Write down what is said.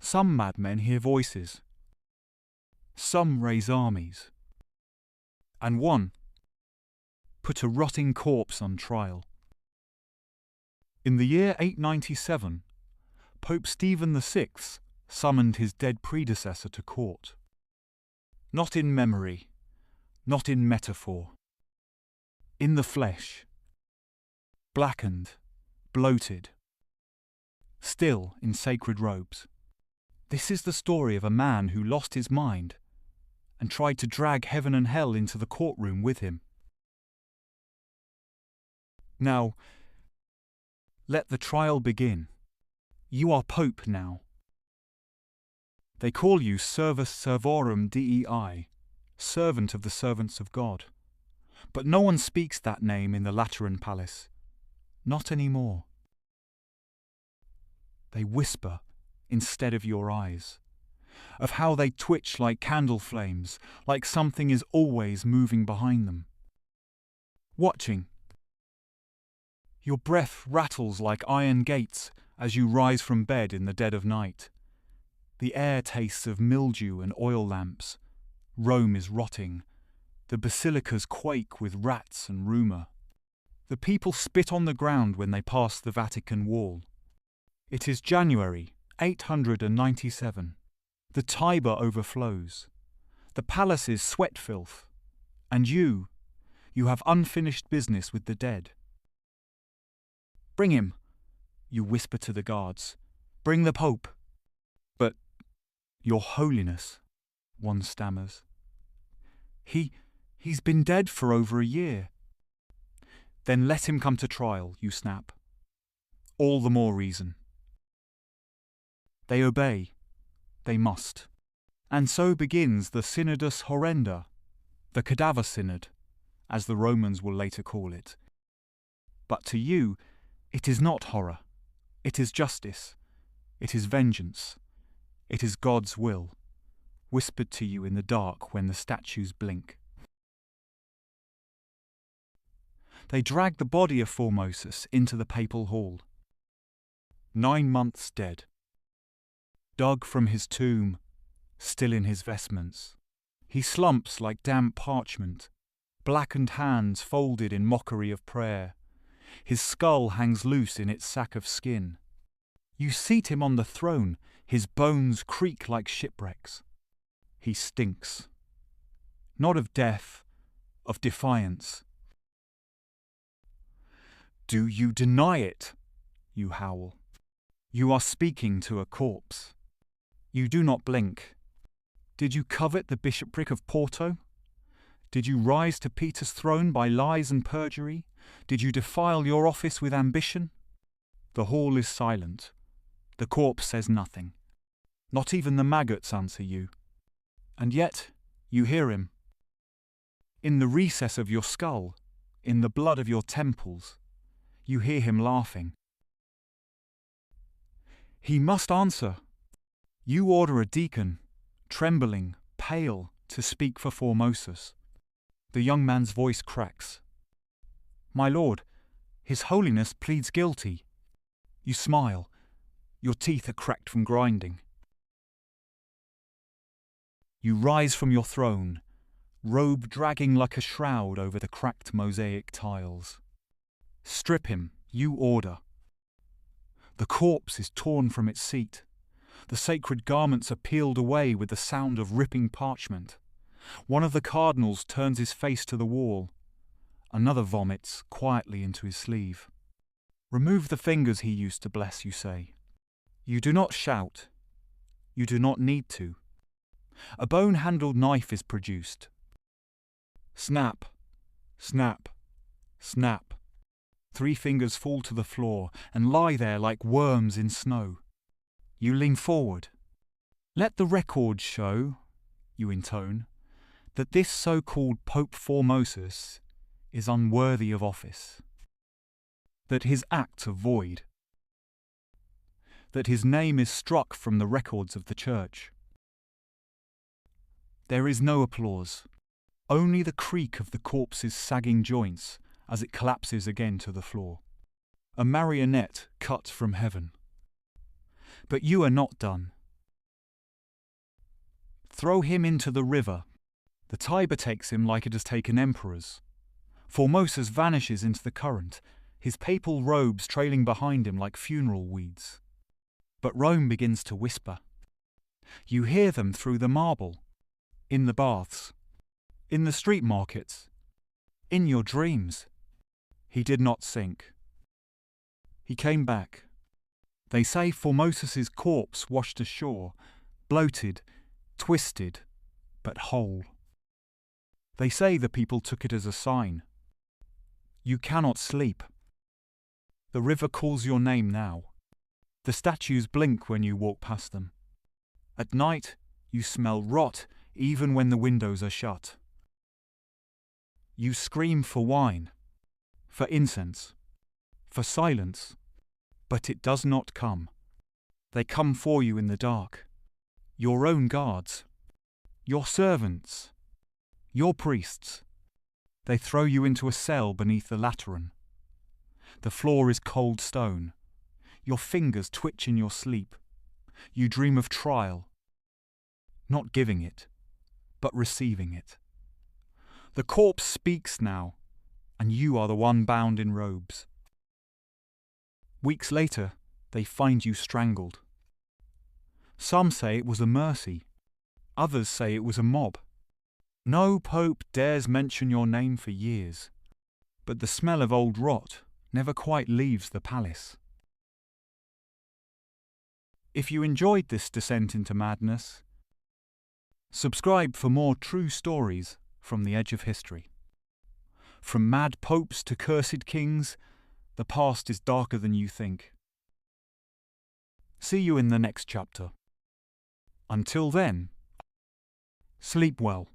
Some madmen hear voices. Some raise armies. And one put a rotting corpse on trial. In the year 897, Pope Stephen VI summoned his dead predecessor to court. Not in memory, not in metaphor. In the flesh. Blackened, bloated. Still in sacred robes. This is the story of a man who lost his mind and tried to drag heaven and hell into the courtroom with him. Now, let the trial begin. You are Pope now. They call you Servus Servorum Dei, servant of the servants of God. But no one speaks that name in the Lateran Palace. Not anymore. They whisper instead of your eyes, of how they twitch like candle flames, like something is always moving behind them. Watching. Your breath rattles like iron gates as you rise from bed in the dead of night. The air tastes of mildew and oil lamps. Rome is rotting. The basilicas quake with rats and rumour. The people spit on the ground when they pass the Vatican wall. It is January 897. The Tiber overflows. The palace is sweat filth. And you have unfinished business with the dead. Bring him, you whisper to the guards. Bring the Pope. But, Your Holiness, one stammers. He's been dead for over a year. Then let him come to trial, you snap. All the more reason. They obey. They must. And so begins the Synodus Horrenda, the Cadaver Synod, as the Romans will later call it. But to you, it is not horror. It is justice. It is vengeance. It is God's will, whispered to you in the dark when the statues blink. They drag the body of Formosus into the papal hall. 9 months dead. Dug from his tomb, still in his vestments. He slumps like damp parchment, blackened hands folded in mockery of prayer. His skull hangs loose in its sack of skin. You seat him on the throne, his bones creak like shipwrecks. He stinks. Not of death, of defiance. Do you deny it? You howl. You are speaking to a corpse. You do not blink. Did you covet the bishopric of Porto? Did you rise to Peter's throne by lies and perjury? Did you defile your office with ambition? The hall is silent. The corpse says nothing. Not even the maggots answer you. And yet, you hear him. In the recess of your skull, in the blood of your temples, you hear him laughing. He must answer. You order a deacon, trembling, pale, to speak for Formosus. The young man's voice cracks. My lord, His Holiness pleads guilty. You smile. Your teeth are cracked from grinding. You rise from your throne, robe dragging like a shroud over the cracked mosaic tiles. Strip him, you order. The corpse is torn from its seat. The sacred garments are peeled away with the sound of ripping parchment. One of the cardinals turns his face to the wall. Another vomits quietly into his sleeve. Remove the fingers he used to bless, you say. You do not shout. You do not need to. A bone-handled knife is produced. Snap, snap, snap. 3 fingers fall to the floor and lie there like worms in snow. You lean forward. Let the record show, you intone, that this so-called Pope Formosus is unworthy of office, that his acts are void, that his name is struck from the records of the Church. There is no applause, only the creak of the corpse's sagging joints as it collapses again to the floor. A marionette cut from heaven. But you are not done. Throw him into the river. The Tiber takes him like it has taken emperors. Formosus vanishes into the current, his papal robes trailing behind him like funeral weeds. But Rome begins to whisper. You hear them through the marble, in the baths, in the street markets, in your dreams. He did not sink. He came back. They say Formosus's corpse washed ashore, bloated, twisted, but whole. They say the people took it as a sign. You cannot sleep. The river calls your name now. The statues blink when you walk past them. At night, you smell rot even when the windows are shut. You scream for wine, for incense, for silence, but it does not come. They come for you in the dark. Your own guards, your servants, your priests. They throw you into a cell beneath the Lateran. The floor is cold stone. Your fingers twitch in your sleep. You dream of trial, not giving it, but receiving it. The corpse speaks now, and you are the one bound in robes. Weeks later, they find you strangled. Some say it was a mercy. Others say it was a mob. No pope dares mention your name for years, but the smell of old rot never quite leaves the palace. If you enjoyed this descent into madness, subscribe for more true stories from the edge of history. From mad popes to cursed kings, the past is darker than you think. See you in the next chapter. Until then, sleep well.